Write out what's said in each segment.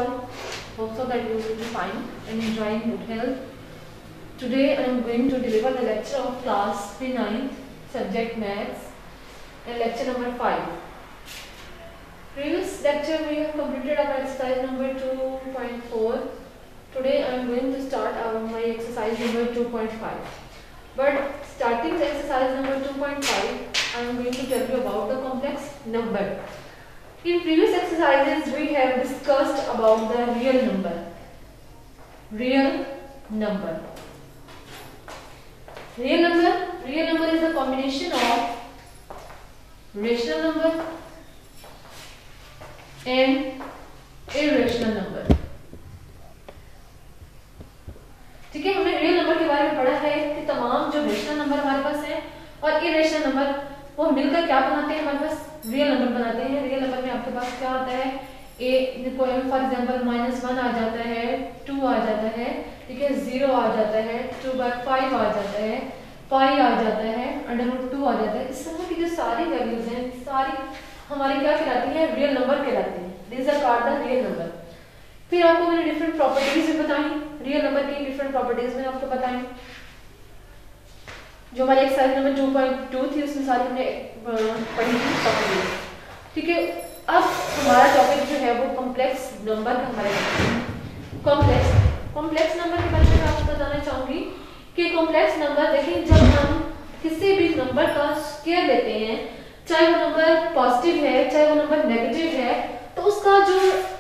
all. Hope so that you will be fine and enjoying good health. Today I am going to deliver the lecture of class 9th subject maths and lecture number 5. Previous lecture we have completed our exercise number 2.4. Today I am going to start my exercise number 2.5. But starting the exercise number 2.5, I am going to tell you about the complex number. In previous exercises we have discussed about the real number. Real number is the combination of rational number and irrational number. ठीक है, हमने real number के बारे में पढ़ा है कि तमाम जो रेशनल नंबर हमारे पास है और इरेशनल नंबर वो मिलकर क्या बनाते हैं, हमारे पास रियल नंबर बनाते हैं। रियल नंबर में आपके पास क्या होता है, ए फॉर एग्जांपल -1 आ जाता है, 2 आ जाता है, ठीक है, 0 आ जाता है, 2/5 आ जाता है, पाई आ जाता है, √2 आ जाता है। इस तरह की जो सारी वैल्यूज हैं सारी हमारी क्या कहलाती हैं, रियल नंबर कहलाती हैं। This are called the real number. फिर आपको मैंने डिफरेंट प्रॉपर्टीज भी बताई, रियल नंबर की डिफरेंट प्रॉपर्टीज मैंने आपको बताई। जो हमारी एक्सरसाइज नंबर 2.2 थी उसमें सारी हमने पढ़ी थी प्रॉपर्टीज। ठीक है, अब हमारा टॉपिक जो है वो कॉम्प्लेक्स नंबर का हमारे कॉम्प्लेक्स नंबर के बारे में आपको बताना चाहूंगी कि कॉम्प्लेक्स नंबर देखिए, जब हम किसी भी नंबर का स्क्वायर लेते हैं, चाहे वो नंबर पॉजिटिव है चाहे वो नंबर नेगेटिव है, तो उसका जो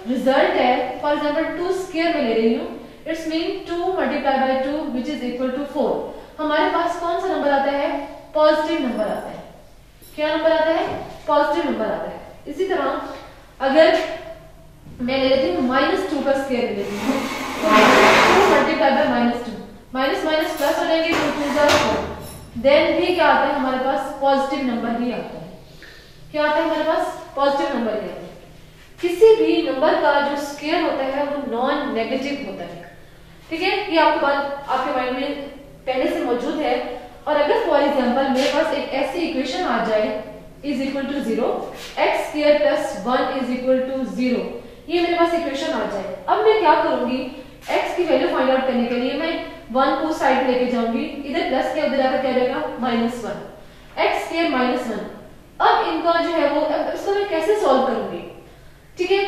रिजल्ट है, फॉर एग्जांपल 2 स्क्वायर में ले रही हूँ, it's mean 2 × 2 which is equal to 4। हमारे पास कौन सा नंबर आता है, पॉजिटिव नंबर आता है। क्या नंबर आता है, पॉजिटिव नंबर आता है। इसी तरह अगर मैं ले लेती हूँ -2 का स्क्वायर ले लेती हूँ, तो 2 × -2 माइनस माइनस प्लस हो जाएंगे, 2 × 2 = 4। देन भी क्या आता है, हमारे पास पॉजिटिव नंबर ही आता है। क्या आता है, हमारे पास पॉजिटिव नंबर ही आता है। किसी भी नंबर का जो स्क्वायर होता है वो नॉन नेगेटिव होता है। ठीक है, ये आपको बात आपके माइंड में पहले से मौजूद है। और अगर फॉर एग्जांपल मेरे पास एक ऐसी इक्वेशन आ जाए is equal to 0, x² + 1 is equal to 0, ये मेरे पास इक्वेशन आ जाए, अब मैं क्या करूंगी, x की वैल्यू फाइंड आउट करने के लिए मैं 1 को साइड लेके जाऊंगी, इधर प्लस के उधर आकर क्या रहेगा, -1, x² - 1। अब इनका जो है वो इसको मैं कैसे सॉल्व करूंगी। ठीक है,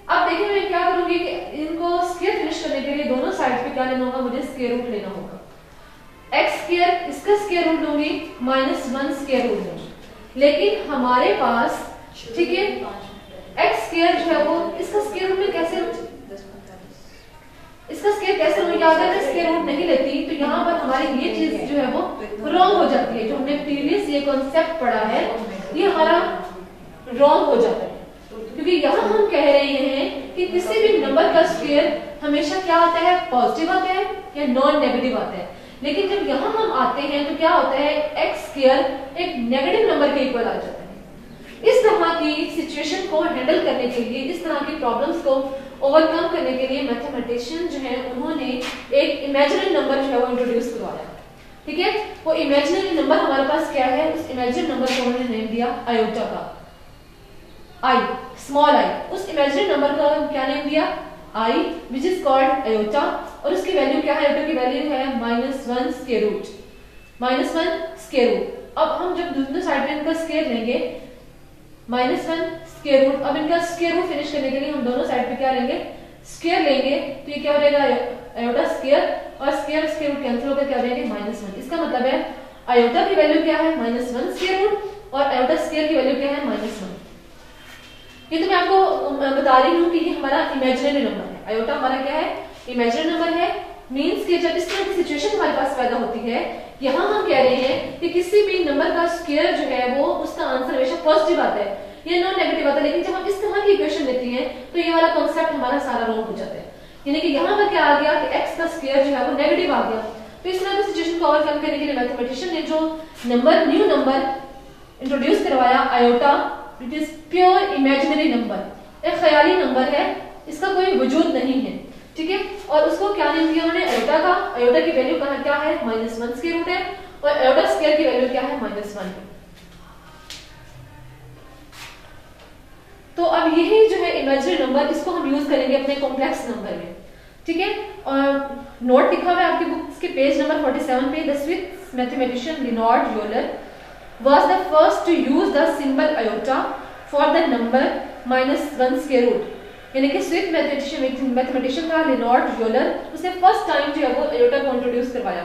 अब देखिए मैं क्या करूंगी कि इनको स्क्वायर फिनिश करने के लिए दोनों साइड पे क्या लेना होगा, मुझे स्क्वायर रूट लेना होगा। x² इसका स्क्वायर रूट लूंगी, -1 स्क्वायर रूट लूंगी। लेकिन हमारे पास, ठीक है, x² जो है वो इसका स्क्वायर रूट में कैसे, इसका स्क्वायर कैसे लूंगी, अगर मैं स्क्वायर रूट नहीं लेती तो यहाँ पर हमारी ये चीज जो है वो रॉन्ग हो जाती है। जो हमने प्रीवियस ये कॉन्सेप्ट पढ़ा है ये हमारा रॉन्ग हो जाता है, क्योंकि यहाँ हम कह रहे हैं कि किसी भी नंबर का स्क्वायर हमेशा क्या आता है, पॉजिटिव आता है या नॉन नेगेटिव आता है। लेकिन जब यहाँ हम आते हैं तो क्या होता है, x² एक नेगेटिव नंबर के इक्वल आ जाता है। इस तरह की सिचुएशन को हैंडल करने के लिए, इस तरह की प्रॉब्लम्स को ओवरकम करने के लिए मैथमेटिशियन जो है उन्होंने एक इमेजिनरी नंबर जो है वो इंट्रोड्यूस करवाया। ठीक है, वो इमेजिनरी नंबर हमारे पास क्या है, उस इमेजिनरी नंबर को उन्होंने नेम दिया आयोटा का, i, स्मॉल i। उस इमेजिनरी नंबर का क्या नेम दिया, i, which is called iota. और उसकी वैल्यू क्या है, आयोटा की वैल्यू है -1 स्क्वायर रूट, -1 स्क्वायर रूट। अब हम जब दूसरी साइड पे इनका स्क्वायर लेंगे, -1 स्क्वायर रूट, अब इनका स्क्वायर रूट फिनिश करने के लिए हम दोनों साइड पे क्या लेंगे, स्क्वायर लेंगे, तो ये क्या हो जाएगा, आयोटा स्क्वायर, और स्क्वायर स्क्वायर रूट कैंसिल होकर क्या हो जाएंगे, -1। इसका मतलब है आयोटा की वैल्यू क्या है, -1 स्क्वायर रूट, और आयोटा स्क्वायर की वैल्यू क्या है, -1। ये तो मैं आपको बता रही हूँ कि ये हमारा इमेजिनरी नंबर है। आयोटा हमारा क्या है, इमेजिनरी नंबर है। मींस कि जब इस तरह की सिचुएशन हमारे पास पैदा होती है, यहाँ हम कह रहे हैं कि किसी भी नंबर का स्क्वायर जो है वो उसका आंसर हमेशा पॉजिटिव आता है, ये नॉन नेगेटिव आता है। लेकिन जब हम इस तरह की इक्वेशन लेते हैं तो ये वाला कॉन्सेप्ट हमारा सारा रॉन्ग हो जाता है। यानी कि यहाँ पर क्या आ गया कि x का स्क्वायर जो है वो नेगेटिव आ गया। तो इस तरह की सिचुएशन को ओवरकम करने के लिए मैथमेटिशियन ने जो न्यू नंबर इंट्रोड्यूस करवाया, iota, it is pure imaginary number, एक ख्याली नंबर है, इसका कोई वजूद नहीं है। ठीक है, और उसको क्या नेम दिया उन्होंने, आयोटा का। आयोटा की वैल्यू कहाँ क्या है, -1 स्क्वायर रूट है, और आयोटा स्क्वायर की वैल्यू क्या है, -1। तो अब यही जो है इमेजिनरी नंबर, इसको हम यूज करेंगे अपने कॉम्प्लेक्स नंबर में, ठीक है। और नोट लिखा हुआ है आपकी बुक्स के पेज नंबर 47 पे, the Swiss mathematician Lenard Euler was the first to use the symbol iota for the number -1 square root, यानी कि स्विस मैथमेटिशियन था लिनार्ड यूलर, उसने फर्स्ट टाइम जो है वो आयोटा को इंट्रोड्यूस करवाया।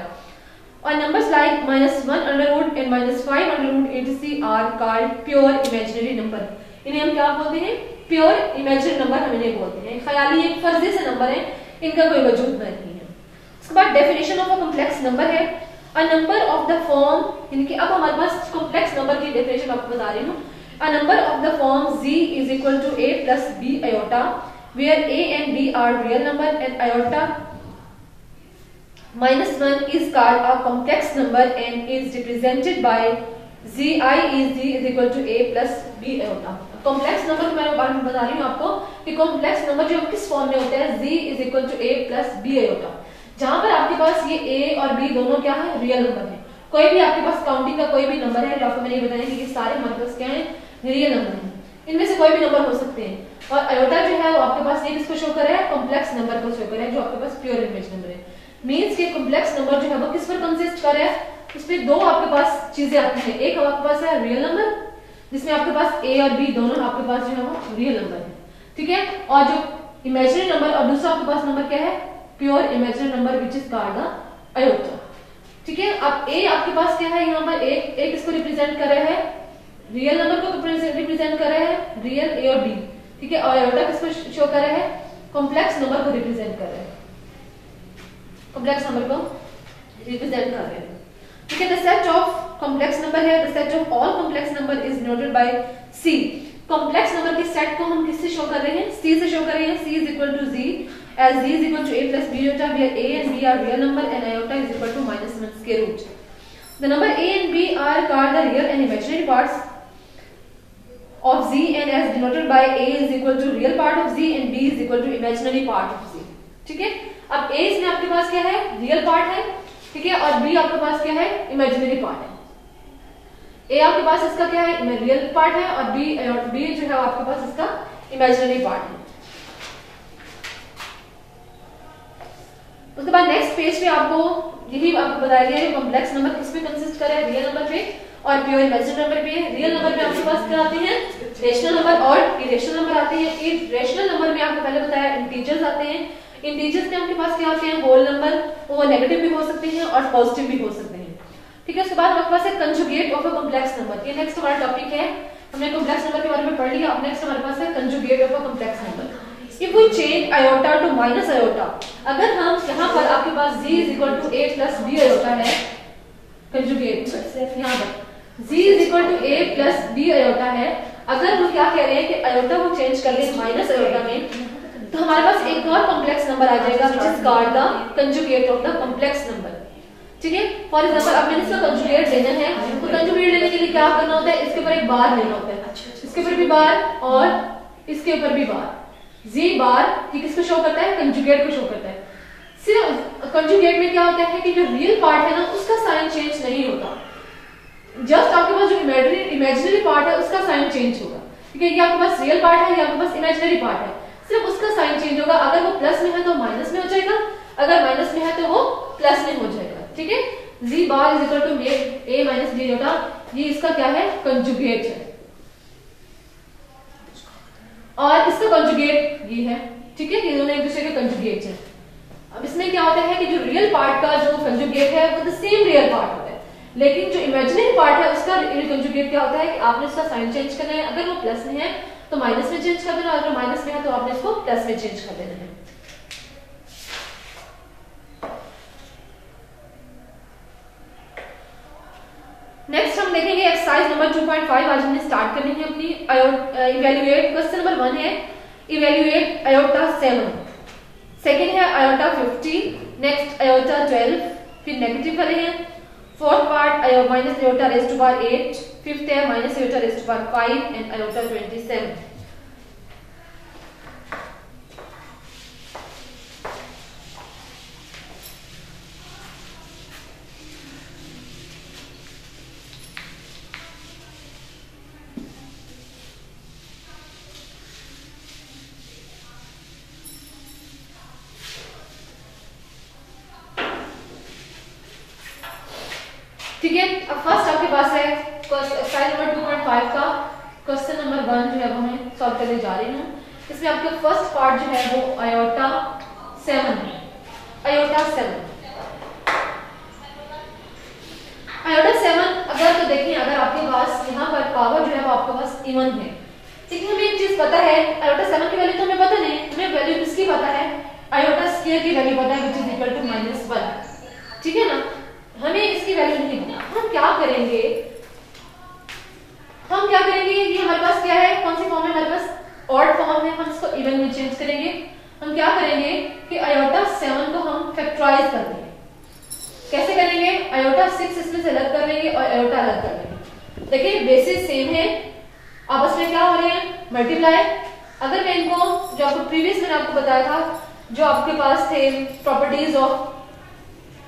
और numbers like -1 under root and -5 under root etc are called pure imaginary number. इन्हें हम क्या बोलते हैं? प्योर इमेजिनरी नंबर हम इन्हें बोलते हैं। ख्याली एक फर्जी से नंबर है, इनका कोई वजूद नहीं है। उसके बाद definition of a complex number है, a number of the form, यानी कि अब हमारे पास कॉम्प्लेक्स नंबर की डेफिनेशन आपको बता रही हूँ। A number of the form z is equal to a plus b iota where a and b are real number and iota -1 is called a complex number and is represented by z is equal to a plus b iota। Complex number के बारे में बता रही हूँ आपको कि complex number जो किस फॉर्म में होते हैं, z is equal to a plus b iota, जहां पर आपके पास ये a और b दोनों क्या है? रियल नंबर है। कोई भी आपके पास काउंटिंग का कोई भी नंबर है, आपको मैंने बताया कि ये सारे हमारे पास क्या है? रियल नंबर है। इनमें से कोई भी नंबर हो सकते हैं। और आयोटा जो है वो आपके पास ये किसको शो कर रहा है? कॉम्प्लेक्स नंबर को शो कर रहा है, जो आपके पास प्योर इमेज नंबर है। मींस के कॉम्प्लेक्स नंबर जो है वो किस पर कंसिस्ट कर रहा है? इसमें दो आपके पास चीजें आती हैं। एक आपके पास है रियल नंबर, जिसमें आपके पास a और b दोनों आपके पास जो है वो रियल नंबर है, ठीक है। और जो इमेजिनरी नंबर, और दूसरा आपके पास नंबर क्या है? Pure imaginary number which is called the iota, ठीक है। अब a आपके पास क्या है? यहाँ पर एक किसको रिप्रेजेंट कर रहा है? रियल नंबर को रिप्रेजेंट कर रहा है, रियल a और b, ठीक है। और आयोटा किसको शो कर रहा है? कॉम्प्लेक्स नंबर को रिप्रेजेंट कर रहा है, कॉम्प्लेक्स नंबर को रिप्रेजेंट कर रहे हैं, ठीक है। The set of complex number है, the set of all complex number is denoted by c। Complex number के सेट को हम किससे शो कर रहे हैं? c से शो कर रहे हैं। c is equal to z as z is equal to a plus b iota where a and b are real number and iota is equal to -1 square root। The number a and b are called the real and imaginary parts of z and as denoted by a is equal to real part of z and b is equal to imaginary part of z, ठीक है। अब a इसमें आपके पास क्या है? Real part है, ठीक है। और b आपके पास क्या है? इमेजिनरी पार्ट है। a आपके पास इसका क्या है? रियल पार्ट है, और b जो है आपके पास इसका इमेजिनरी पार्ट है। उसके बाद नेक्स्ट पेज पे आपको यही आपको बताया गया है कॉम्प्लेक्स नंबर किस पे कंसिस्ट कर रहा है? रियल नंबर पे और प्योर इमेजिनरी नंबर पे। रियल नंबर पे आपके पास क्या आते हैं? रेशनल नंबर और इरेशनल नंबर आते हैं। इरेशनल नंबर में आपको पहले बताया इंटीजर्स आते हैं। इंटीजर्स में आपके पास क्या आते हैं? होल नंबर, वो नेगेटिव भी हो सकते हैं और पॉजिटिव भी हो सकते हैं, ठीक है। उसके बाद आपके पास है conjugate of a complex number. ये नेक्स्ट हमारा टॉपिक है, हमने कॉम्प्लेक्स नंबर के बारे में पढ़ लिया। अब नेक्स्ट हमारे पास है conjugate of a complex number. If we change iota to minus iota, अगर हम यहाँ पर आपके पास z is equal to a plus b iota है, कंजुगेट यहाँ पर z is equal to a plus b iota है, अगर हम क्या कह रहे हैं कि iota को चेंज कर लें माइनस iota में, तो हमारे पास एक और कॉम्प्लेक्स नंबर आ जाएगा which is called the conjugate of the complex number, ठीक है। फॉर एग्जाम्पल अब मैंने इसका कंजुगेट लेना है, तो कंजुगेट लेने के लिए क्या करना होता है? इसके ऊपर एक बार लेना होता है, इसके ऊपर भी बार और इसके ऊपर भी बार। z बार ये किसको शो करता है? कंजुगेट को शो करता है। सिर्फ कंजुगेट में क्या होता है कि जो रियल पार्ट है ना उसका साइन चेंज नहीं होता, जस्ट आपके पास जो इमेजिनरी पार्ट है उसका साइन चेंज होगा, ठीक है। ये आपके पास रियल पार्ट है, ये आपके पास इमेजिनरी पार्ट है, सिर्फ उसका साइन चेंज होगा। अगर वो प्लस में है तो माइनस में हो जाएगा, अगर माइनस में है तो वो प्लस में हो जाएगा, ठीक है। z bar is equal to a minus b iota, ये इसका क्या है? कंजुगेट है। और इसका कंजुगेट ये है, ठीक है। ये दोनों एक दूसरे के कंजुगेट है। अब इसमें क्या होता है कि जो रियल पार्ट का जो कंजुगेट है वो द सेम रियल पार्ट होता है, लेकिन जो इमेजिनरी पार्ट है उसका कंजुगेट क्या होता है कि आपने इसका साइन चेंज करना है। अगर वो प्लस में है तो माइनस में चेंज कर देना, अगर माइनस में है तो आपने इसको प्लस में चेंज कर देना है। नेक्स्ट हम देखेंगे एक्सरसाइज नंबर 2.5। आज हमने स्टार्ट करनी है अपनी इवैल्यूएट। क्वेश्चन नंबर 1 है इवैल्यूएट आयोटा 7, सेकंड है आयोटा 50, नेक्स्ट आयोटा 12, फिर नेगेटिव वाले हैं। Fourth part minus iota raise to power 8, fifth है minus iota raise to power 5 and iota 27। ठीक है, अब फर्स्ट आपके पास है एक्सरसाइज नंबर 2.5 का क्वेश्चन नंबर 1 जो है वो मैं सॉल्व करने जा रही हूँ। इसमें आपका फर्स्ट पार्ट जो है वो आयोटा 7 है। आयोटा 7 अगर तो देखिए, अगर आपके पास यहाँ पर पावर जो है वो आपके पास इवन है, ठीक है, हमें एक चीज पता है, आयोटा 7 की वैल्यू तो हमें पता नहीं, हमें वैल्यू किसकी पता है, आयोटा स्क्वायर की वैल्यू पता है विच इज इक्वल टू -1, ठीक है ना, हमें इसकी वैल्यू नहीं पता। हम क्या करेंगे, ये हमारे पास क्या है, कौन सी फॉर्म है हमारे पास, ऑड फॉर्म है, हम इसको इवन में चेंज करेंगे। हम क्या करेंगे कि आयोटा 7 को हम फैक्टराइज कर देंगे। कैसे करेंगे, आयोटा 6 इसमें से अलग कर लेंगे और आयोटा अलग कर लेंगे। देखिए बेसिस सेम है, आपस में क्या हो रहे हैं, मल्टीप्लाई। अगर मैं इनको, जो आपको प्रीवियस मैंने आपको बताया था, जो आपके पास थे प्रॉपर्टीज ऑफ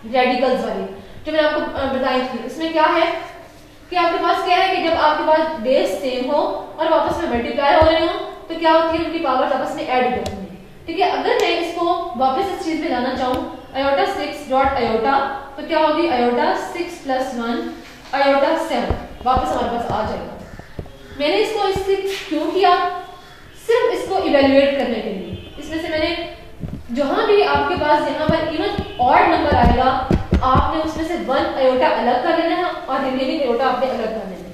रेडिकल्स वाली जो मैंने आपको बताई थी, इसमें क्या है कि आपके पास क्या है कि जब आपके पास बेस सेम हो और वापस में मल्टीप्लाई हो रहे हो तो क्या होती है, उनकी पावर आपस में ऐड हो जाती है, ठीक है। अगर मैं इसको वापस इस चीज में लाना चाहूँ, आयोटा 6 डॉट आयोटा, तो क्या होगी, आयोटा 6 + 1 आयोटा 7 वापस हमारे पास आ जाएगा। मैंने इसको इससे क्यों किया, सिर्फ इसको इवेल्युएट करने के लिए। इसमें से मैंने जहां भी आपके पास यहाँ पर इवन ऑड नंबर आएगा, आपने उसमें से 1 आयोटा अलग कर लेना है और रिमेनिंग आयोटा आपने अलग कर लेना है,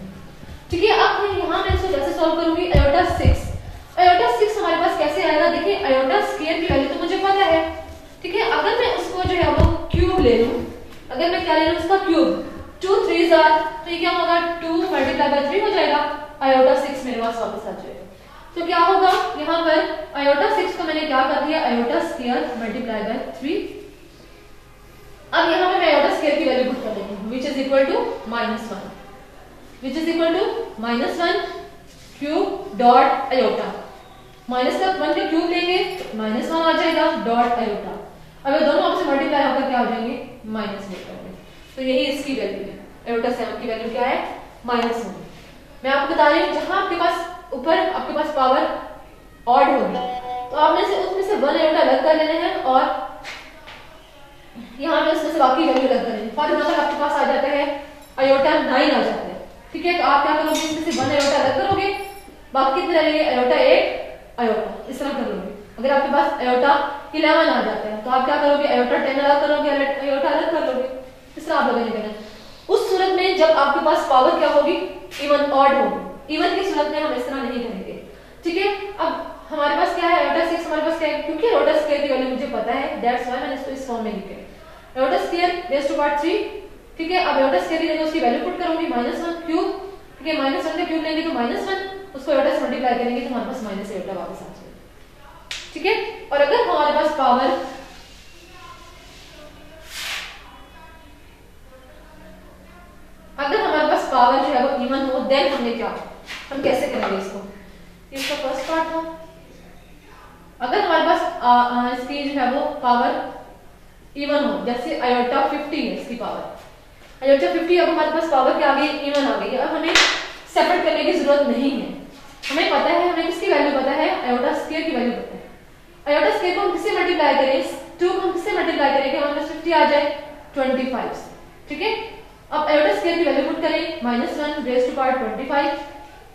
ठीक है। अब यहाँ मैं इसको जैसे सॉल्व करूंगी, आयोटा 6 हमारे पास कैसे आएगा, देखिए आयोटा स्क्वायर की वैल्यू तो मुझे पता है, ठीक है। अगर मैं उसको जो है वो क्यूब ले लूं, अगर मैं क्या ले लूं, उसका क्यूब, 2 3 तो ये क्या होगा, 2 × 3 हो जाएगा, आयोटा 6 मेरे पास वापस आ जाएगा। तो क्या होगा, यहाँ पर आयोटा 6 को मैंने क्या कर दिया, आयोटा स्क्वायर × 3। अब यहाँ पे मैं आयोटा स्क्वायर की वैल्यू पुट कर देती हूँ, which is equal to -1 cube dot iota, -1 का क्यूब लेंगे -1 आ जाएगा डॉट आयोटा। अब ये दोनों आपस में मल्टीप्लाई होकर क्या हो जाएंगे, -1 हो जाएंगे। तो यही इसकी वैल्यू है, आयोटा 7 की वैल्यू क्या है, -1। मैं आपको बता रही हूँ, जहां आपके पास ऊपर आपके पास पावर ऑड होगी तो आपने से उसमें से 1 आयोटा अलग कर लेने हैं और यहाँ पे उसमें से बाकी वैल्यू अलग कर लेनी। फॉर एग्जाम्पल आपके पास आ जाता है आयोटा 9 आ जाता है, ठीक है, तो आप क्या करोगे, इसमें से 1 आयोटा अलग करोगे, बाकी कितने रहेंगे, आयोटा 8 आयोटा, इस तरह कर लोगे। अगर आपके पास आयोटा 11 आ जाता है तो आप क्या करोगे, आयोटा 10 अलग करोगे, आयोटा अलग कर लोगे, इस तरह आप लोगों ने करना। उस सूरत में जब आपके पास पावर क्या होगी, इवन ऑड होगी, इवन की सूरत में हम इस तरह नहीं करेंगे, ठीक है। अब हमारे पास क्या है, आयोटा 6 हमारे पास क्या है, क्योंकि आयोटा स्क्वायर की वैल्यू मुझे पता है, दैट्स व्हाई मैंने इसको इस फॉर्म में लिखा है, iota square raise to power 3, ठीक है। अब आयोटा स्क्वायर की जगह उसकी वैल्यू पुट करूंगी, -1 क्यूब, ठीक है, -1 का क्यूब लेंगे तो -1, उसको आयोटा से मल्टीप्लाई करेंगे तो हमारे पास माइनस आयोटा वापस आ जाएगा, ठीक है। और अगर हमारे पास पावर जो है वो इवन हो, देन हमने क्या, हम कैसे करेंगे इसको, इसका फर्स्ट पार्ट हो। अगर हमारे पास इसकी जो है वो पावर इवन हो, जैसे आयोटा 50 है इसकी पावर, आयोटा 50, अब हमारे पास पावर क्या आ गई, इवन आ गई। अब हमें सेपरेट करने की जरूरत नहीं है, हमें पता है, हमें किसकी वैल्यू पता है, आयोटा स्क्वायर की वैल्यू पता है। आयोटा स्क्वायर को हम किससे मल्टीप्लाई करें, 2 को हम किससे मल्टीप्लाई करें कि हमारे पास 50 आ जाए 25, ठीक है। अब आयोटा स्क्वायर की वैल्यू पुट करें, -1 रेज़ टू पावर 25,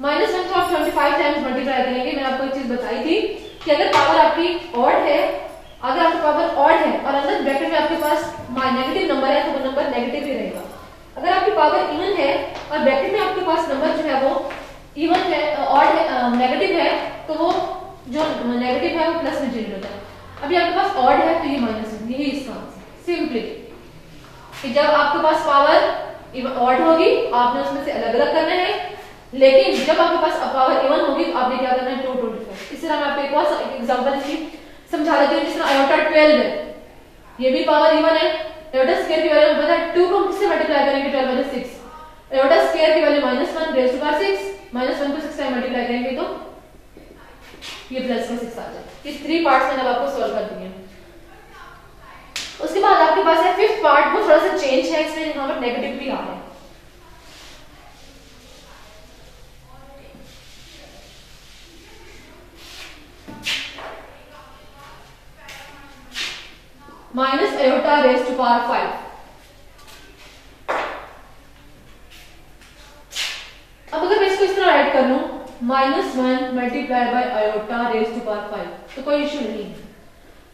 -1 को आप 25 टाइम्स मल्टीप्लाई करेंगे। मैंने आपको एक चीज बताई थी कि अगर पावर आपकी ऑड है, अगर आपकी पावर ऑड है और अंदर ब्रैकेट में आपके पास नेगेटिव नंबर है तो वो नंबर नेगेटिव ही रहेगा। अगर आपकी पावर इवन है और ब्रैकेट में आपके पास नंबर जो है वो इवन है, ऑड है, नेगेटिव है, तो वो जो नेगेटिव है वो प्लस में चेंज होता है। अभी आपके पास ऑड है तो ये -1, यही इसका आंसर। सिंपली कि जब आपके पास पावर ऑड होगी आपने उसमें से अलग अलग करना है, लेकिन जब आपके पास पावर इवन होगी तो आपने क्या करना है, 225। इस तरह मैं आपको एक और एग्जांपल इसकी समझा देती हूँ। जिस तरह आयोटा 12 है, ये भी पावर इवन है, आयोटा स्क्वायर की वैल्यू पता है, 2 को हम किससे मल्टीप्लाई करेंगे, 12 × 6, आयोटा स्क्वायर की वैल्यू -1 रेज़ टू पावर 6, -1 को 6 टाइम मल्टीप्लाई करेंगे तो ये प्लस में 6 आ जाए। ये 3 पार्ट्स मैंने आपको सॉल्व कर दिए हैं। उसके बाद आपके पास है 5th पार्ट, वो थोड़ा सा चेंज है, इसमें यहाँ पर नेगेटिव भी आ रहा है। -Iota raise to power 5, -1 multiply by iota raise to power 5, तो कोई इश्यू नहीं है।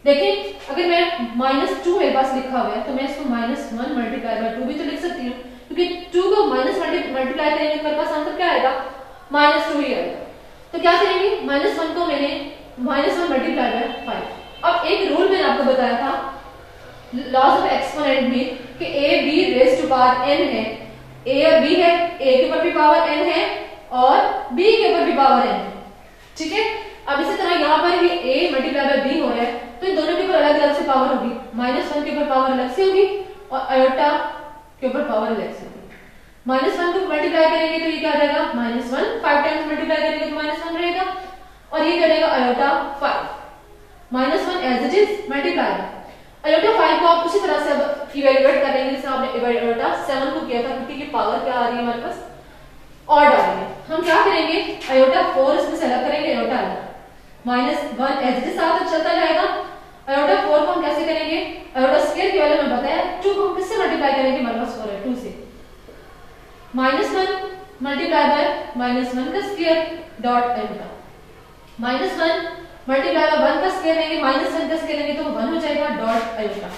देखिए अगर मैं -2 मेरे पास लिखा हुआ है तो मैं इसको -1 मल्टीप्लाई बाय 2 भी तो लिख सकती हूँ, क्योंकि 2 को माइनस मल्टीप्लाई करेंगे मेरे पास आंसर क्या आएगा, -2 ही आएगा। तो क्या करेंगे, -1 को मैंने -1 मल्टीप्लाई बाय 5। अब एक रूल मैंने आपको बताया था लॉज ऑफ एक्सपोनेंट में कि a b raise to power n है, a और b है, a के ऊपर भी पावर n है और b के ऊपर भी पावर n है, ठीक है। अब इसी तरह यहाँ पर भी a मल्टीप्लाई बाय b हो रहा है, तो इन दोनों के ऊपर अलग अलग से पावर होगी, -1 के ऊपर पावर अलग से होगी और आयोटा के ऊपर पावर अलग से होगी। -1 को मल्टीप्लाई करेंगे तो ये क्या आ जाएगा, -1, 5 टाइम्स मल्टीप्लाई करेंगे तो -1 रहेगा और ये करेगा iota 5, -1 as it is multiply iota 5 को आप उसी तरह से अब इवैल्यूएट करेंगे जैसे आपने आयोटा 7 को किया था, क्योंकि ये पावर क्या आ रही है हमारे पास, और डालेंगे। हम क्या करेंगे, आयोटा 4 इसमें से अलग करेंगे, आयोटा अलग, -1 एज इट इज साथ चलता जाएगा। आयोटा 4 को हम कैसे करेंगे, आयोटा स्क्वायर की वैल्यू में बताया, 2 को हम किससे मल्टीप्लाई करेंगे, हमारे पास 4 है, 2 से, -1 मल्टीप्लाई बाय -1 का square dot iota, -1 multiply bye 1 का स्क्वायर लेंगे, -1 का स्क्वायर लेंगे तो 1 हो जाएगा डॉट आयोटा,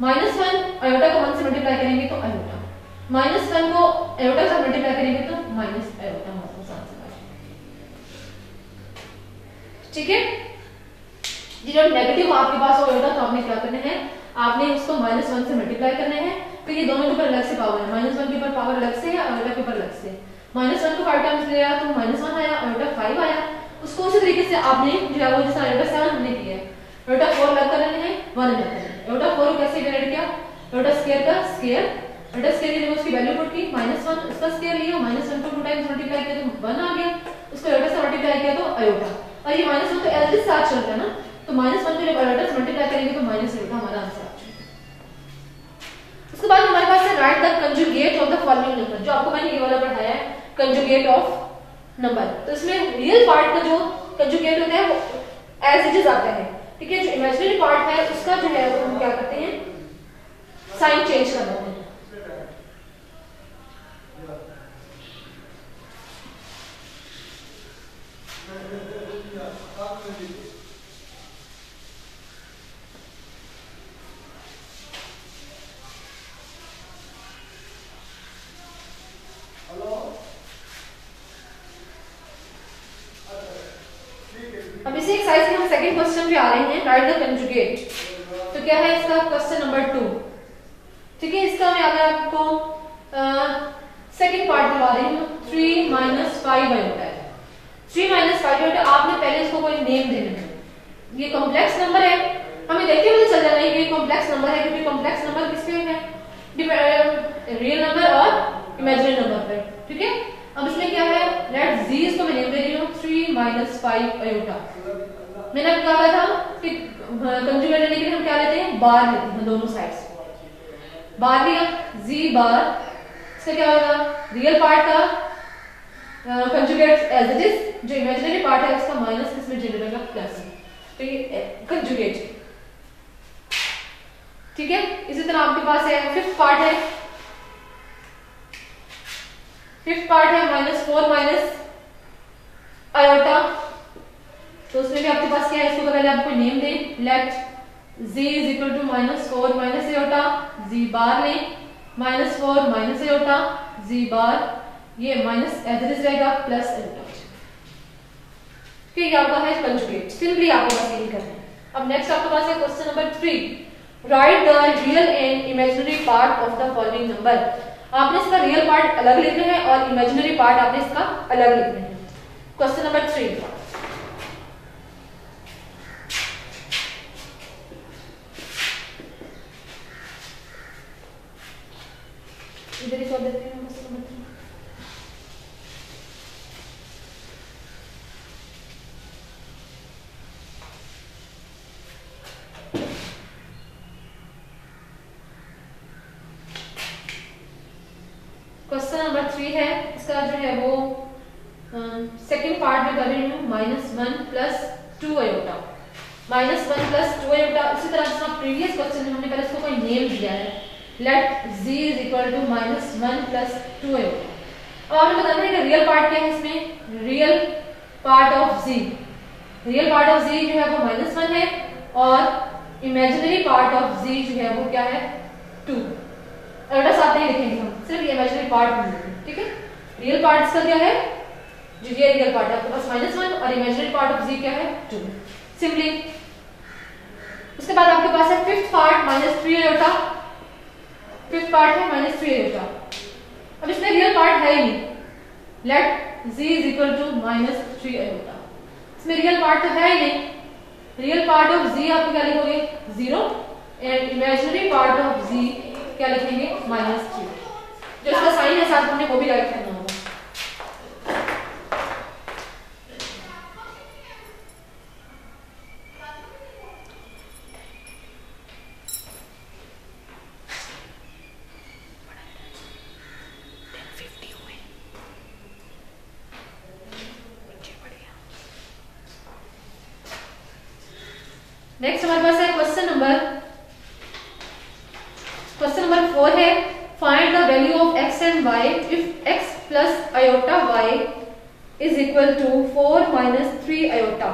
-1 आयोटा को 1 से मल्टीप्लाई करेंगे तो आयोटा, -1 को आयोटा से मल्टीप्लाई करेंगे तो माइनस आयोटा, ठीक है। जो नेगेटिव आपके पास होगा तो आपने क्या करना है, आपने उसको -1 से मल्टीप्लाई करना है, तो ये दोनों के ऊपर अलग से पावर है, -1 के ऊपर पावर अलग से है, आयोटा के ऊपर अलग से। -1 को 5 टाइम्स लिया तो -1 आया, आयोटा 5 आया, उसको उसी तरीके से आपने जो है वो जैसे आयोटा 7 हमने किया है, आयोटा 4 अलग कर लेने हैं, 1 अलग कर लेने हैं। आयोटा 4 को कैसे डिवाइड किया, आयोटा स्क्वायर का स्क्वायर, आयोटा स्क्वायर के लिए उसकी वैल्यू पुट की, -1 उसका स्क्वायर लिया, -1 को 2 टाइम्स मल्टीप्लाई किया तो 1 आ गया, उसको आयोटा से मल्टीप्लाई किया तो आयोटा, और ये -1 तो एज इट साथ चल रहा है ना, तो -1 को जब आयोटा से मल्टीप्लाई करेंगे तो माइनस आयोटा हमारा आंसर आ जाएगा। उसके बाद हमारे पास है right the conjugate of the following number, जो आपको मैंने ये वाला पढ़ाया है कंजुगेट ऑफ नंबर। तो इसमें रियल पार्ट का जो कंजुगेट होता है वो एज इट इज आता है, ठीक है। जो इमेजिनरी पार्ट है उसका जो है वो हम क्या करते हैं, साइन चेंज कर देते हैं। अब इसी एक्सरसाइज के हम सेकंड क्वेश्चन पे आ रहे हैं, राइट द कंजुगेट। तो क्या है इसका क्वेश्चन नंबर 2, ठीक है। इसका मैं अगर आपको सेकंड पार्ट करवा रही हूँ, 3 - 5 होता है, 3 - 5 होता है। आपने पहले इसको कोई नेम देना है, ये कॉम्प्लेक्स नंबर है, हमें देखते हुए चल जाना है कि ये कॉम्प्लेक्स नंबर है, क्योंकि कॉम्प्लेक्स नंबर किसपे है, रियल नंबर और इमेजिनरी नंबर पर, ठीक है। अब इसमें क्या है, लेट जी, इसको मैं नेम दे रही हूँ 3 - 5 आयोटा। मैंने आपको कहा था कि कंजुगेट लेने के लिए हम क्या लेते हैं, बार लेते हैं, दोनों साइड्स बार लिया, जी बार, इसका क्या होगा, रियल पार्ट का कंजुगेट एज इट इज, जो इमेजिनरी पार्ट है उसका माइनस, इसमें जनरल का प्लस, तो ये कंजुगेट, ठीक है। इसी तरह आपके पास है फिफ्थ पार्ट है, फिफ्थ पार्ट है -4 - आयोटा, तो उसमें भी आपके पास क्या है, इसको पहले आपको नेम दें, लेट z = -4 - आयोटा, z बार लें, -4 - आयोटा, z बार, ये माइनस एज इट इज रहेगा प्लस आयोटा, ठीक है। आपका है कंजुगेट, सिंपली आपके पास यही करना है। अब नेक्स्ट आपके पास है question number 3, right the real and imaginary part of the following number. आपने इसका रियल पार्ट अलग लिखना है और इमेजिनरी पार्ट आपने इसका अलग लिखना है। क्वेश्चन नंबर 3, इधर ही छोड़ देते हैं क्वेश्चन नंबर 3। क्वेश्चन नंबर 3 है, इसका जो है वो सेकंड पार्ट में कर रही हूँ, -1 + 2 आयोटा, -1 + 2 आयोटा। इसी तरह जिसका प्रीवियस क्वेश्चन में हमने पहले इसको कोई नेम दिया है, लेट z = -1 + 2 आयोटा। अब आपने बताना है कि रियल पार्ट क्या है इसमें, real part of z, real part of z जो है वो -1 है और इमेजिनरी पार्ट ऑफ z जो है वो क्या है 2। अल्टा साथ नहीं लिखेंगे हम, सिर्फ इमेजिनरी पार्ट ढूंढ लेंगे, ठीक है। रियल पार्ट इसका क्या है, जो ये रियल पार्ट है आपके पास -1 और इमेजिनरी पार्ट ऑफ z क्या है 2, सिंपली। उसके बाद आपके पास है fifth part -3 iota, fifth part है -3 आयोटा। अब इसमें रियल पार्ट है ही नहीं, let z is equal to -3 iota, इसमें रियल पार्ट तो है ही नहीं। रियल पार्ट ऑफ z आप क्या लिखोगे 0 and imaginary part of z क्या लिखेंगे -3। जो इसका साइन है साथ हमने वो भी राइट करना होगा। नेक्स्ट हमारे पास है क्वेश्चन नंबर 4 है, find the value of x and y if x plus iota y is equal to 4 minus 3 iota.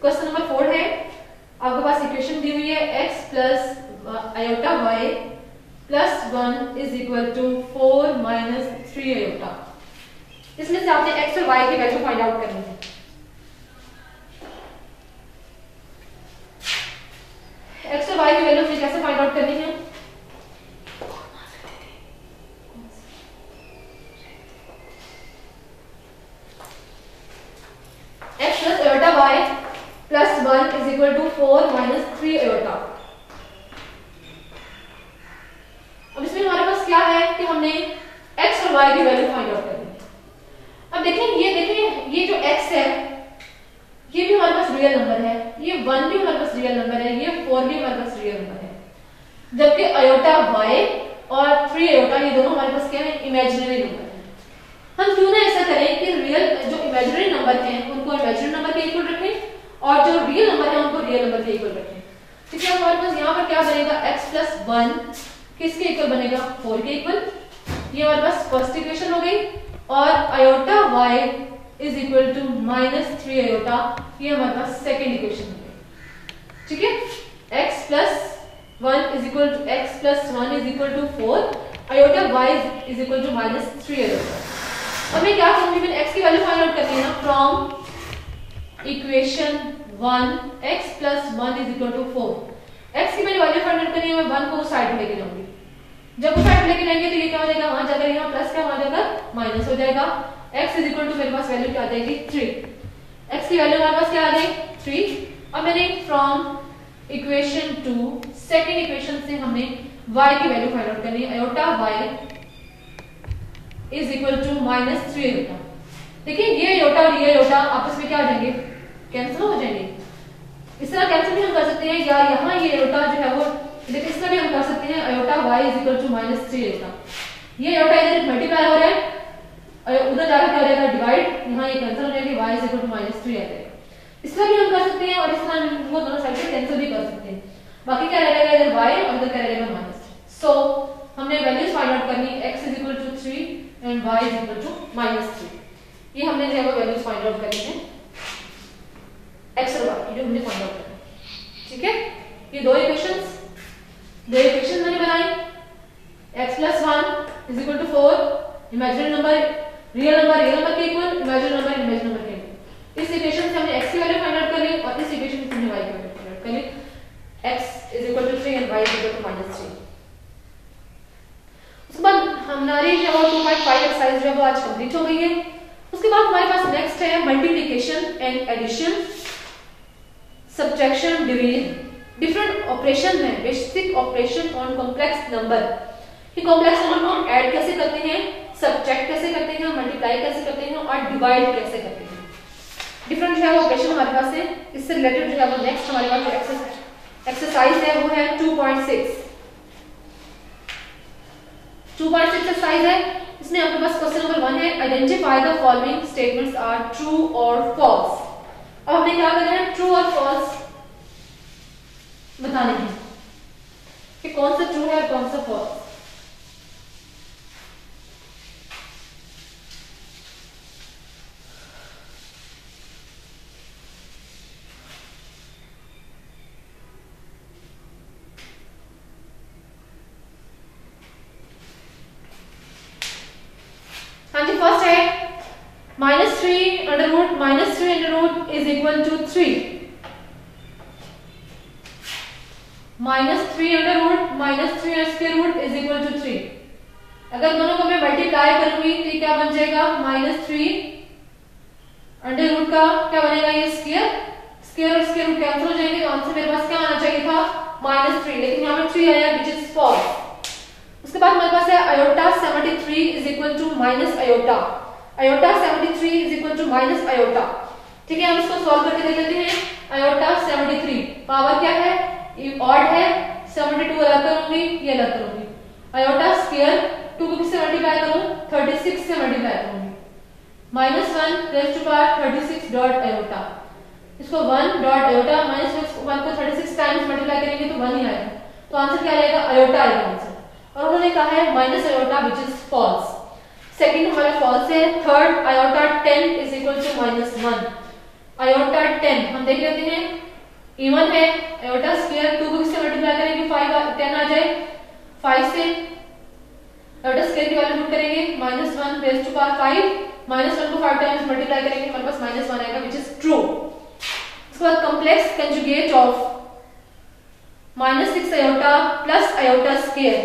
Question number 4 है, आपके पास इक्वेशन दी हुई है x plus iota y plus 1 is equal to 4 minus 3 iota. इसमें से आपने x और y की वैल्यू फाइंड आउट करनी है। x और y की वैल्यू मुझे कैसे फाइंड आउट करनी है, x plus iota y plus 1 is equal to 4 minus 3 iota. अब इसमें हमारे पास क्या है कि हमने x और y की वैल्यू फाइंड आउट करनी है। अब देखें ये जो x है ये भी हमारे पास रियल नंबर है, ये 1 भी हमारे पास रियल नंबर है, ये 4 भी हमारे पास रियल नंबर है, जबकि आयोटा y और 3 आयोटा ये दोनों हमारे पास क्या है, इमेजिनरी नंबर है। हम क्यों ना ऐसा करें कि रियल जो इमेजिनरी नंबर हैं उनको इमेजिनरी नंबर के इक्वल रखें और जो रियल नंबर है उनको रियल नंबर के इक्वल रखें। ठीक है, हमारे पास यहाँ पर क्या बनेगा, x प्लस 1 किसके इक्वल बनेगा, 4 के इक्वल। ये हमारे पास फर्स्ट इक्वेशन हो गई। और iota y is equal to -3 iota, ये हमारे पास सेकेंड इक्वेशन हो गई। ठीक है, x plus 1 is equal to x plus 1 is equal to 4, iota y is equal to -3 iota. अब मैं क्या करूंगी, मैंने x की वैल्यू फाइंड आउट करनी है ना, from equation 1 x plus 1 is equal to 4। x की मैंने वैल्यू फाइंड आउट करनी है, मैं 1 को उस साइड में लेके जाऊंगी। जब उस साइड में लेके जाएंगे तो ये क्या हो जाएगा, वहां जाकर यहाँ प्लस का वहां जाकर माइनस हो जाएगा। x इज इक्वल टू मेरे पास वैल्यू क्या आ जाएगी 3। x की वैल्यू हमारे पास क्या आ गई 3। अब मैंने फ्रॉम इक्वेशन 2 सेकंड इक्वेशन से हमने y की वैल्यू फाइंड आउट करनी है। Iota y is equal to -3 iota. देखिए ये आयोटा और ये आयोटा आपस में क्या हो जाएंगे, कैंसिल हो जाएंगे। इस तरह कैंसिल भी हम कर सकते हैं, या यहाँ ये आयोटा जो है वो देखिए इस तरह भी हम कर सकते हैं, iota y is equal to -3 iota. ये आयोटा इधर मल्टीप्लाई हो रहा है और उधर जाकर क्या हो जाएगा डिवाइड, यहाँ ये कैंसिल हो जाएगी, y इज इक्वल टू -3 आ जाएगा। इस तरह भी हम कर सकते हैं और इस तरह हम वो दोनों साइड से कैंसिल भी कर सकते हैं। बाकी क्या रहेगा, इधर y और इधर क्या रहेगा -3। सो हमने वैल्यूज फाइंड आउट करनी, x is equal to 3 and y is equal to -3। ये हमने जो है वो वैल्यूज फाइंड आउट करनी है, x और y जो हमने फाइंड आउट करना है। ठीक है, ये दो इक्वेशंस मैंने बनाई, x plus 1 is equal to 4, imaginary number real number के इक्वल, इमेजिनरी नंबर के इक्वल। इस इक्वेशन से हमने x की वैल्यू फाइंड आउट कर ली और इस इक्वेशन से हमने y की वैल्यू फाइंड आउट कर ली। x is equal to 3 and y is equal to -3। उसके बाद हमारी जो 2.5 एक्सरसाइज जो है वो आज कंप्लीट हो गई है। उसके बाद हमारे पास नेक्स्ट है multiplication and addition, subtraction, division. Different operation है, basic operation on complex number. कि कॉम्प्लेक्स नंबर को हम ऐड कैसे करते हैं, सब्ट्रैक्ट कैसे करते हैं, मल्टीप्लाई कैसे करते हैं और डिवाइड कैसे करते हैं। डिफरेंट जो है वो ऑपरेशन हमारे पास है। इससे रिलेटेड जो है वो नेक्स्ट हमारे पास जो एक्सरसाइज है वो है 2.6 एक्सरसाइज है। इसमें आपके पास क्वेश्चन नंबर 1 है, identify the following statements are true और फॉल्स। अब हमें क्या करना है, ट्रू और फॉल्स बताने हैं कि कौन सा ट्रू है और कौन सा फॉल्स। हाँ जी, फर्स्ट है -3 under root is equal to 3। -3 under root square root is equal to 3। अगर दोनों को मैं मल्टीप्लाई करूंगी तो ये क्या बन जाएगा, -3 अंडर रूट का क्या बनेगा, ये स्क्वायर, स्क्वायर और स्क्वायर रूट कैंसिल हो जाएंगे, तो आंसर मेरे पास क्या आना चाहिए था, -3, लेकिन यहाँ पे 3 आया, विच इज फॉल्स। उसके बाद हमारे पास है iota 73 is equal to minus iota. Iota 73 is equal to minus iota. ठीक है, हम इसको सॉल्व करके देख लेते हैं। आयोटा 73 पावर क्या है, ऑड है, 72 अलग करूंगी, ये अलग करूंगी। आयोटा स्क्वायर 2 को किससे मल्टीप्लाई करूं, 36 से मल्टीप्लाई करूंगी। -1 raise to power 36 dot iota, इसको 1 डॉट आयोटा -1 को 36 टाइम्स मल्टीप्लाई करेंगे तो 1 ही आएगा, तो आंसर क्या आएगा, आयोटा आएगा आंसर। और उन्होंने कहा है minus iota which is false. Second हमारा फॉल्स है। Third iota 10 is equal to -1। Iota 10 हम देख लेते हैं, इवन है, आयोटा स्क्वायर 2 को किससे मल्टीप्लाई करेंगे, 5 10 आ जाए, 5 से आयोटा स्क्वायर की वैल्यू पुट करेंगे, -1 रेज़ टू पावर 5, -1 को 5 टाइम्स मल्टीप्लाई करेंगे, हमारे पास -1 आएगा विच इज ट्रू। उसके बाद complex conjugate of -6 iota plus iota square,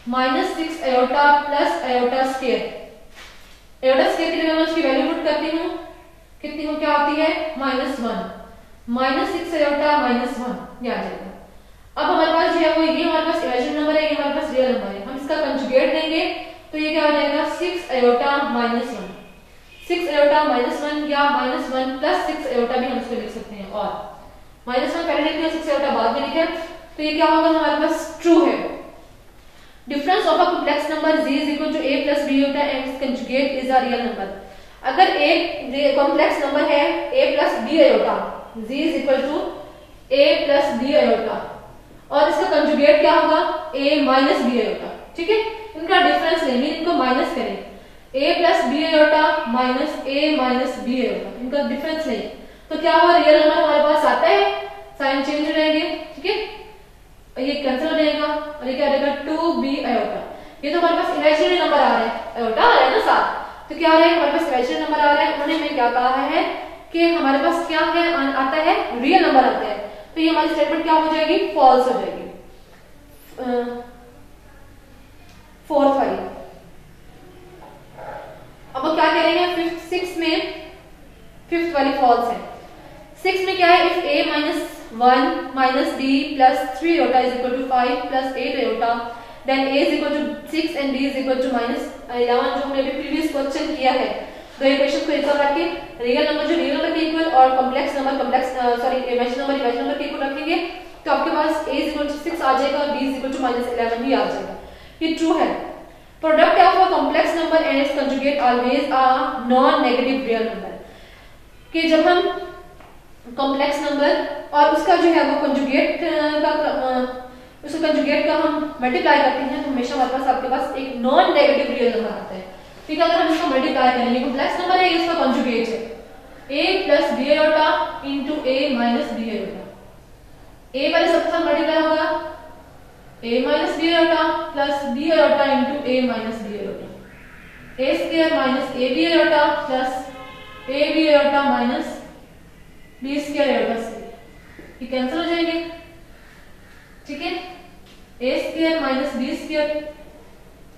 -6 iota plus iota square. Iota square की जगह मैं उसकी वैल्यू पुट करती हूँ, कितनी हो, क्या होती है, -1, -6 आयोटा -1, ये आ जाएगा। अब हमारे पास जो है वो ये हमारे पास इमेजिनरी नंबर है, ये हमारे पास रियल नंबर है, हम इसका कंजुगेट लेंगे तो ये क्या हो जाएगा, 6 आयोटा -1, 6 आयोटा -1 या -1 प्लस 6 आयोटा भी हम इसको लिख सकते हैं। और -1 पहले लिख दिया, 6 आयोटा बाद में लिखे, तो ये क्या होगा, हमारे पास ट्रू है। Difference of a complex number z is equal to a plus b होता है and its conjugate is a real number। अगर एक कॉम्प्लेक्स नंबर है a plus b iota, z is equal to a plus b iota, और इसका conjugate क्या होगा, a minus b iota. ठीक है, इनका डिफरेंस लेंगे, इनको माइनस करें, a plus b iota minus a minus b iota, इनका डिफरेंस लें तो क्या होगा, रियल नंबर हमारे पास आता है, साइन चेंज हो जाएंगे। ठीक है, ये कैंसिल हो जाएगा और ये क्या रहेगा, 2b आयोटा। ये तो हमारे पास इमेजिनरी नंबर आ रहा है, आयोटा आ रहा है ना साथ, तो क्या आ रहा है, हमारे पास इमेजिनरी नंबर आ रहा है। उन्होंने हमें क्या कहा है कि हमारे पास क्या है, आता है रियल नंबर आता है, तो ये हमारी स्टेटमेंट क्या हो जाएगी, फॉल्स हो जाएगी। फोर्थ वाली अब क्या करेंगे, 6 में फिफ्थ वाली फॉल्स है। 6 में क्या है, if a -1 minus b plus 3 iota is equal to 5 plus 8 iota, then a is equal to 6 and b is equal to -11, जो हमने अभी प्रीवियस क्वेश्चन किया है। दो इक्वेशन को इक्वल रख के रियल नंबर जो रियल नंबर के इक्वल और कॉम्प्लेक्स नंबर इमेजिनरी नंबर के इक्वल रखेंगे, तो आपके पास a is equal to 6 आ जाएगा और b is equal to -11 भी आ जाएगा। ये ट्रू है। Product of a complex number and it's conjugate always a non negative real number, कि जब हम कॉम्प्लेक्स नंबर और उसका जो है वो कंजुगेट का हम मल्टीप्लाई करते हैं, तो हमेशा हमारे पास आपके पास एक नॉन नेगेटिव रियल नंबर आता है। ठीक है, अगर हम इसको मल्टीप्लाई करेंगे, कॉम्प्लेक्स नंबर है, इसका कंजुगेट है a plus b iota into a minus b iota. a वाले सबके साथ मल्टीप्लाई होगा, a minus b iota plus b iota into a minus b iota, a square minus ab iota plus ab iota minus b square iota से, ये cancel हो जाएंगे। ठीक है, a square minus b square,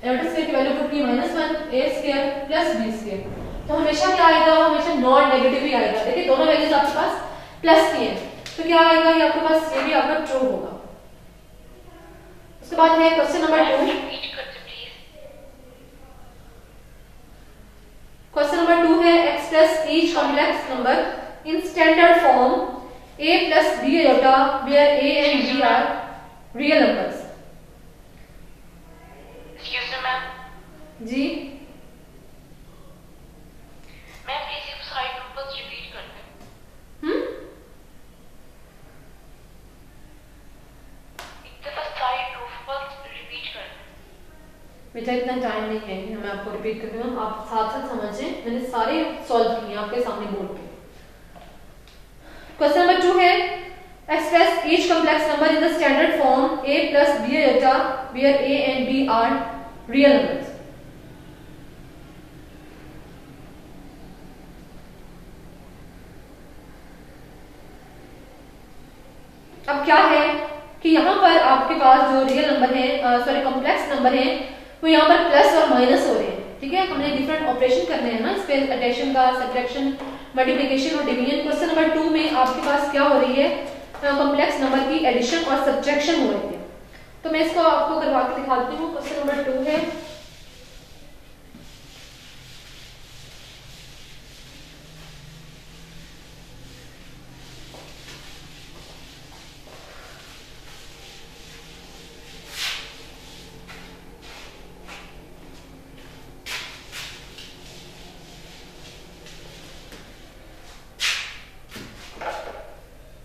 iota square की value put की -1, a square plus b square, तो हमेशा क्या आएगा, हमेशा नॉन नेगेटिव ही आएगा। देखिए दोनों वैल्यूज आपके पास प्लस की है, तो क्या आएगा, ये आपके पास ये भी आपका ट्रू होगा। उसके बाद है क्वेश्चन नंबर 2। क्वेश्चन नंबर 2 है express each complex number in standard form a plus b iota where a and b are real numbers। Excuse me ma'am. जी मैम प्लीज इस साइड नंबर्स रिपीट कर दें। बेटा इतना टाइम नहीं है कि मैं आपको रिपीट करती हूँ, आप साथ साथ समझें। मैंने सारे सॉल्व किए आपके सामने बोर्ड पे। क्वेश्चन नंबर 2 है express each complex number in the standard form a plus b iota where a and b are real numbers। अब क्या है कि यहाँ पर आपके पास जो रियल नंबर है, सॉरी कॉम्प्लेक्स नंबर है, वो यहाँ पर प्लस और माइनस हो रहे हैं। ठीक है, हमने डिफरेंट ऑपरेशन करने हैं ना, इस पे एडिशन का, सब्ट्रैक्शन, मल्टीप्लिकेशन और डिवीजन। क्वेश्चन नंबर 2 में आपके पास क्या हो रही है, कॉम्प्लेक्स नंबर की एडिशन और सब्ट्रैक्शन हो रही है। तो मैं इसको आपको करवा के दिखाती हूँ। क्वेश्चन नंबर 2 है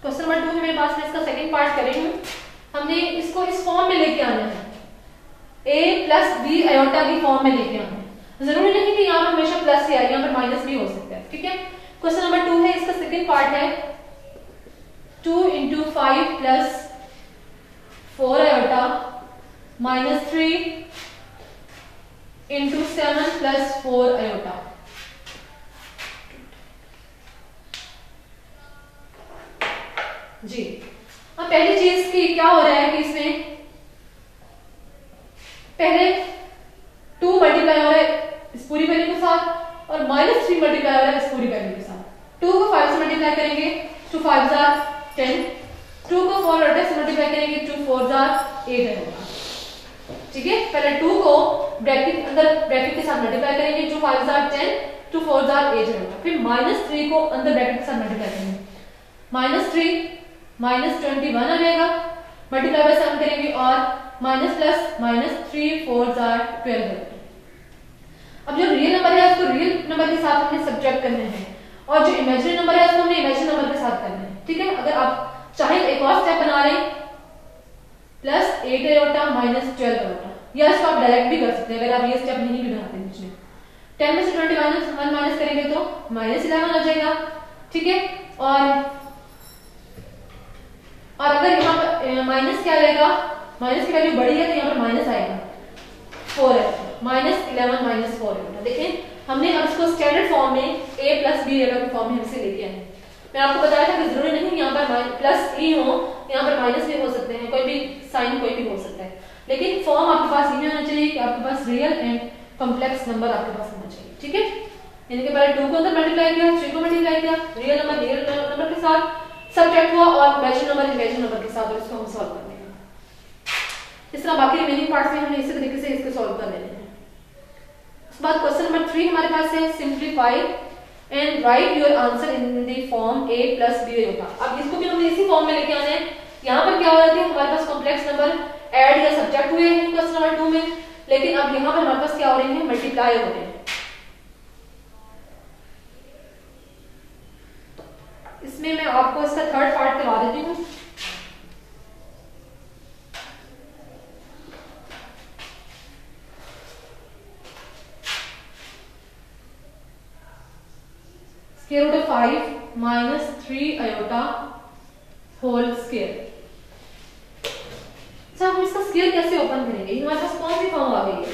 क्वेश्चन नंबर 2 मेरे पास में इसका सेकंड पार्ट कर रही हूँ। हमने इसको इस फॉर्म में लेके आना है, a प्लस बी आयोटा की फॉर्म में लेके आना है। जरूरी नहीं कि यहाँ पर हमेशा प्लस ही आए, यहाँ पर माइनस भी हो सकता है। ठीक है, क्वेश्चन नंबर 2 है, इसका सेकंड पार्ट है 2 into 5 plus 4 iota minus 3 into 7 plus 4 iota. जी, अब पहली चीज की क्या हो रहा है कि इसमें पहले 2 मल्टीप्लाई हो रहा है इस पूरी वैल्यू के साथ और -3 मल्टीप्लाई हो रहा है इस पूरी वैल्यू के साथ। 2 को 5 से मल्टीप्लाई करेंगे 2 5 are 10, 2 को 4 और 10 से मल्टीप्लाई करेंगे 2 4 are 8 आएगा। ठीक है, पहले 2 को ब्रैकेट अंदर ब्रैकेट के साथ मल्टीप्लाई करेंगे 2 5 are 10, 2 4 are 8 आएगा। फिर -3 को अंदर ब्रैकेट के साथ मल्टीप्लाई करेंगे, -3 -21 आ जाएगा, मल्टीप्लाई बाय 7 करेंगे और माइनस प्लस -3 4 are 12। अब जो रियल नंबर है उसको रियल नंबर के साथ हमने सब्ट्रैक्ट करना है और जो इमेजिनरी नंबर है उसको हमने इमेजिनरी नंबर के साथ करना है। ठीक है, अगर आप चाहे एक और स्टेप बना रहे प्लस 8 आयोटा माइनस 12 आयोटा, या इसको आप डायरेक्ट भी कर सकते हैं अगर आप ये स्टेप नहीं भी बनाते बीच में। 10 में से 21 माइनस करेंगे तो -11 आ जाएगा। ठीक है, और अगर यहाँ पर माइनस क्या आएगा, माइनस की वैल्यू बड़ी है तो यहाँ पर माइनस आएगा 4 है, -11 -4 है। देखें हमने अब इसको स्टैंडर्ड फॉर्म में a प्लस बी की फॉर्म में हमसे लेके आए। मैं आपको बताया था कि जरूरी नहीं यहाँ पर प्लस ही हो, यहाँ पर माइनस भी हो सकते हैं, कोई भी साइन कोई भी हो सकता है, लेकिन फॉर्म आपके पास ये होना चाहिए कि आपके पास रियल एंड कॉम्प्लेक्स नंबर आपके पास होना चाहिए। ठीक है, यानी कि पहले 2 को अंदर मल्टीप्लाई किया, 3 को मल्टीप्लाई किया, रियल नंबर के साथ सब्ट्रैक्ट हुआ और इमेजिनरी नंबर के साथ, और इसको हम सॉल्व कर लेंगे। इस तरह बाकी रिमेनिंग पार्ट्स में हमने इसी तरीके से इसको सॉल्व कर लेने हैं। उसके बाद क्वेश्चन नंबर 3 हमारे पास है simplify and write your answer in the form a plus b होगा। अब इसको भी हमने इसी फॉर्म में लेके आना है। यहाँ पर क्या हो रहा था, हमारे पास कॉम्प्लेक्स नंबर ऐड या सब्ट्रैक्ट हुए हैं क्वेश्चन नंबर 2 में, लेकिन अब यहाँ पर हमारे पास क्या हो रहे हैं, मल्टीप्लाई हो रहे हैं। इसमें मैं आपको इसका थर्ड पार्ट करवा देती हूँ। Square root of 5 minus 3 iota whole square. अच्छा, हम इसका स्क्वायर कैसे ओपन करेंगे, हमारे पास कौन सी फॉर्म आ गई है?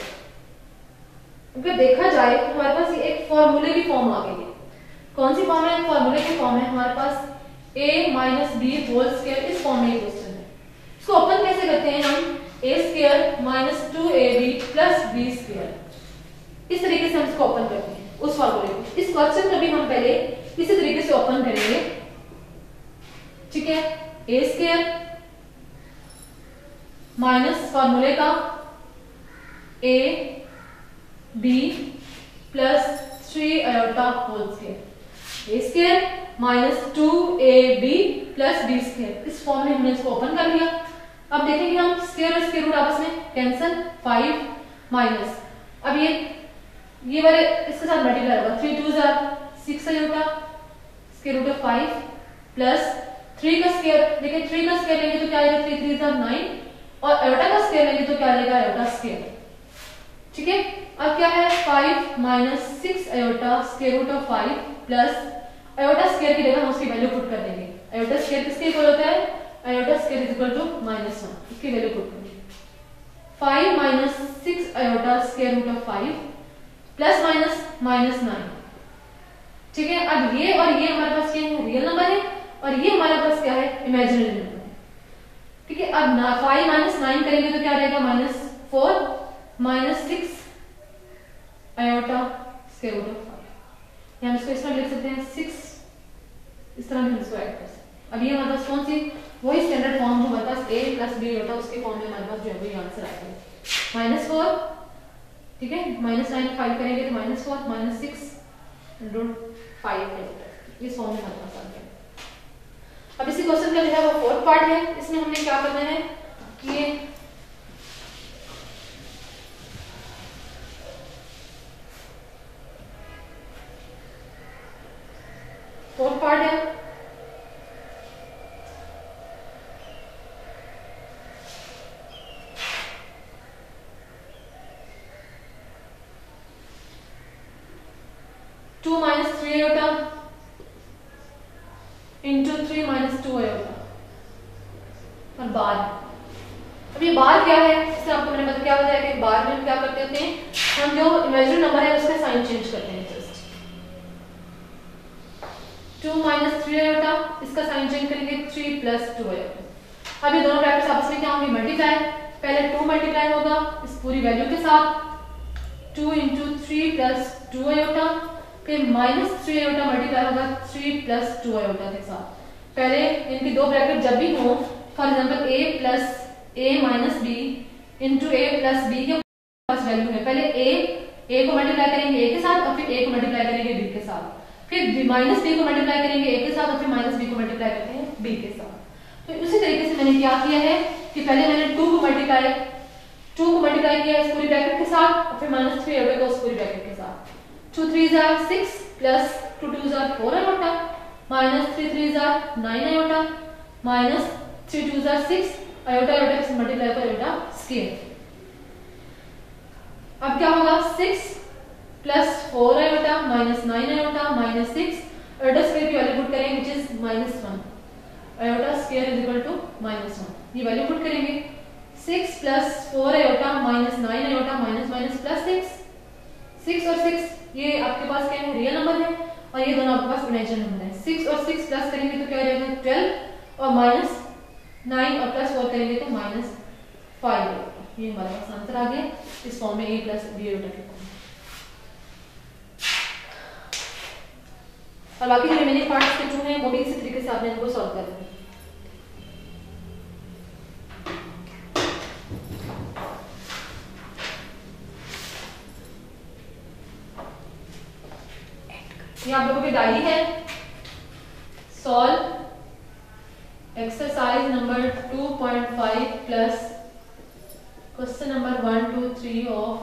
अगर देखा जाए तो हमारे पास ये एक फॉर्मूले की फॉर्म आ गई है। कौन सी फॉर्म है? फॉर्मूले की फॉर्म है हमारे पास a minus b whole square. इस फॉर्म में क्वेश्चन है, इसको ओपन कैसे करते हैं हम? a square minus 2ab plus b square, इस तरीके से हम इसको ओपन करते हैं उस फॉर्मूले को। इस क्वेश्चन में भी हम पहले इसी तरीके से ओपन करेंगे। ठीक है, a स्क्वायर माइनस फॉर्मूले का a b plus 3 iota whole square, a square minus 2ab plus b square. इस फॉर्म में हमने इसको ओपन कर लिया। अब देखेंगे हम स्क्वायर और स्क्वायर रूट आपस में कैंसिल, 5 माइनस, अब ये वाले इसके साथ मल्टीप्लाई होगा, 3 2 6 iota square root of 5 plus 3 का स्क्वायर, देखिए 3 का स्क्वायर लेंगे तो क्या आएगा, 3 3 9, और आयोटा का स्क्वायर लेंगे तो क्या आएगा, आयोटा स्क्वायर। ठीक है। अब क्या है 5 minus 6 iota square root of 5 plus iota square की जगह हम उसकी वैल्यू पुट कर देंगे। आयोटा स्क्वायर किसके इक्वल होता है, iota square is equal to -1, इसकी वैल्यू पुट करेंगे। 5 minus 6 iota square root of 5 plus minus -9, ठीक है। अब ये और ये हमारे पास क्या है, रियल नंबर है, और ये हमारे पास क्या है, इमेजिनरी नंबर है, ठीक है। अब 5 माइनस 9 करेंगे तो क्या रहेगा, -4 minus 6 iota square root of 5, हम इसको इस तरह लिख सकते हैं 6, इस तरह हम इसको ऐड कर सकते हैं। अब ये हमारे पास कौन सी, वही स्टैंडर्ड फॉर्म जो हमारे पास a प्लस b होता है उसके फॉर्म में हमारे पास जो है वो आंसर आता है -4, ठीक है। -9 5 करेंगे तो -4 -6 रूट 5 इस फॉर्म में हमारे पास आता है। अब इसी क्वेश्चन का जो है वो फोर्थ पार्ट है, इसमें हमने क्या करना है कि फोर्थ पार्ट है, two minus 3 iota into 3 minus 2 iota और बार। अब ये बार क्या है, इससे आपको मैंने बताया क्या होता है कि बार में हम क्या करते होते हैं, हम जो इमेजिनरी नंबर है उसका साइन चेंज करते हैं। जस्ट 2 माइनस 3 आयोटा, इसका साइन चेंज करेंगे 3 प्लस 2 आयोटा। अब ये दोनों ब्रैकेट्स आपस में क्या होंगे, मल्टीप्लाई। पहले 2 मल्टीप्लाई होगा इस पूरी वैल्यू के साथ, 2 इंटू 3 प्लस 2 आयोटा, फिर -3 आयोटा मल्टीप्लाई होगा 3 प्लस 2 आयोटा के साथ। पहले इनकी दो ब्रैकेट जब भी हो, for example a plus a minus b into a plus b के पास वैल्यू है, पहले a को मल्टीप्लाई करेंगे a के साथ और फिर a को मल्टीप्लाई करेंगे b के साथ, फिर माइनस b को मल्टीप्लाई करेंगे a के साथ और फिर माइनस b को मल्टीप्लाई करते हैं b के साथ। तो उसी तरीके से मैंने क्या किया है कि पहले मैंने 2 को मल्टीप्लाई किया इस पूरी ब्रैकेट के साथ और फिर -3 आयोटा को उस पूरी ब्रैकेट के साथ। 2 3s are 6 plus 2 2s are 4 iota minus 3 3s are 9 iota minus 3 2s are 6 iota से मल्टीप्लाई कर iota स्क्वायर। अब क्या होगा 6 plus 4 iota minus 9 iota minus 6 iota square की वैल्यू पुट करेंगे which is -1, iota square is equal to -1, ये value put करेंगे। 6 plus 4 iota minus 9 iota minus plus 6 और 6 ये आपके पास क्या है, रियल नंबर है, और ये दोनों आपके पास इमेजिनरी नंबर है। 6 और 6 प्लस करेंगे तो क्या रहेगा 12 और -9 और प्लस 4 करेंगे तो -5। ये हमारे पास आंसर आ गया इस फॉर्म में a प्लस b आयोटा के फॉर्म में। और बाकी जो रिमेनिंग पार्ट्स के जो हैं वो भी इसी तरीके से आपने इनको सॉल्व करना है। ये आप लोगों की डायरी है, solve exercise number 2.5 plus question number 1 2 3 of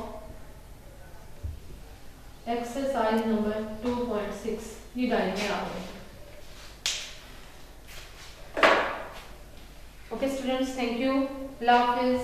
exercise number 2.6, ये डायरी में आप लोग। Okay students, thank you, Allah Hafiz.